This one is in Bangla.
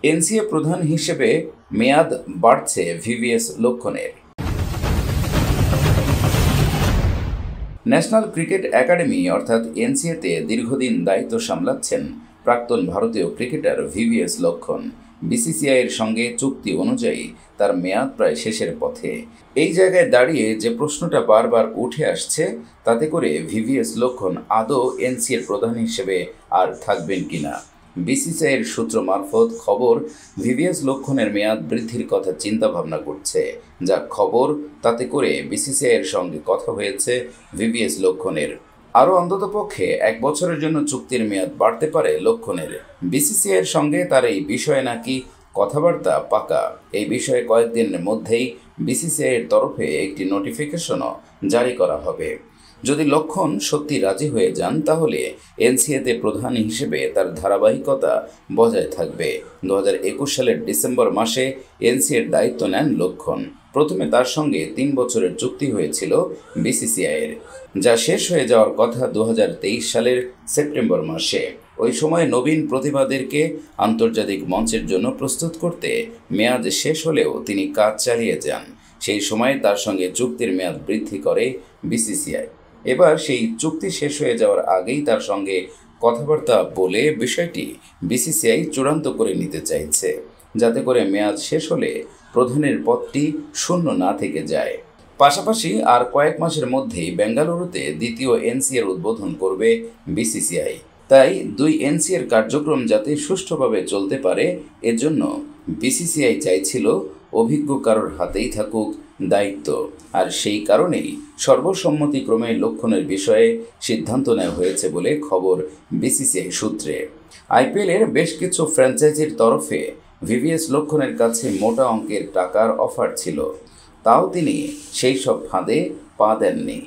এনসিএ প্রধান হিসেবে মেয়াদ বাড়ছে ভিভিএস লক্ষ্মণের। ন্যাশনাল ক্রিকেট একাডেমি অর্থাৎ এনসিএতে দীর্ঘদিন দায়িত্ব সামলাচ্ছেন প্রাক্তন ভারতীয় ক্রিকেটার ভিভিএস লক্ষ্মণ। বিসিসিআইয়ের সঙ্গে চুক্তি অনুযায়ী তার মেয়াদ প্রায় শেষের পথে। এই জায়গায় দাঁড়িয়ে যে প্রশ্নটা বারবার উঠে আসছে, তাতে করে ভিভিএস লক্ষ্মণ আদৌ এনসিএর প্রধান হিসেবে আর থাকবেন কিনা। বিসিসিআইয়ের সূত্র মারফত খবর, ভিভিএস লক্ষ্মণের মেয়াদ বৃদ্ধির কথা চিন্তাভাবনা করছে। যা খবর, তাতে করে বিসিসিআইয়ের সঙ্গে কথা হয়েছে ভিভিএস লক্ষ্মণের। আরও অন্ততপক্ষে 1 বছরের জন্য চুক্তির মেয়াদ বাড়তে পারে লক্ষ্মণের। বিসিসিআইয়ের সঙ্গে তার এই বিষয়ে নাকি কথাবার্তা পাকা। এই বিষয়ে কয়েকদিনের মধ্যেই বিসিসিআইয়ের তরফে একটি নোটিফিকেশনও জারি করা হবে। যদি লক্ষ্মণ সত্যি রাজি হয়ে যান, তাহলে এনসিএতে প্রধান হিসেবে তার ধারাবাহিকতা বজায় থাকবে। 2021 সালের ডিসেম্বর মাসে এনসিএর দায়িত্ব নেন লক্ষ্মণ। প্রথমে তার সঙ্গে 3 বছরের চুক্তি হয়েছিল বিসিসিআইয়ের, যা শেষ হয়ে যাওয়ার কথা 2023 সালের সেপ্টেম্বর মাসে। ওই সময় নবীন প্রতিভাদেরকে আন্তর্জাতিক মঞ্চের জন্য প্রস্তুত করতে মেয়াদ শেষ হলেও তিনি কাজ চালিয়ে যান। সেই সময় তার সঙ্গে চুক্তির মেয়াদ বৃদ্ধি করে বিসিসিআই। এবার সেই চুক্তি শেষ হয়ে যাওয়ার আগেই তার সঙ্গে কথাবার্তা বলে বিষয়টি বিসিসিআই চূড়ান্ত করে নিতে চাইছে, যাতে করে মেয়াদ শেষ হলে প্রধানের পদটি শূন্য না থেকে যায়। পাশাপাশি আর কয়েক মাসের মধ্যেই বেঙ্গালুরুতে দ্বিতীয় এনসিএর উদ্বোধন করবে বিসিসিআই। তাই 2 এনসিএর কার্যক্রম যাতে সুষ্ঠুভাবে চলতে পারে, এর জন্য বিসিসিআই চাইছিল অভিজ্ঞ কারোর হাতেই থাকুক দায়িত্ব। আর সেই কারণেই সর্বসম্মতিক্রমে লক্ষ্মণের বিষয়ে সিদ্ধান্ত নেওয়া হয়েছে বলে খবর বিসিসিআই সূত্রে। আইপিএলের বেশ কিছু ফ্র্যাঞ্চাইজির তরফে ভিভিএস লক্ষ্মণের কাছে মোটা অঙ্কের টাকার অফার ছিল, তাও তিনি সেই সব ফাঁদে পা দেননি।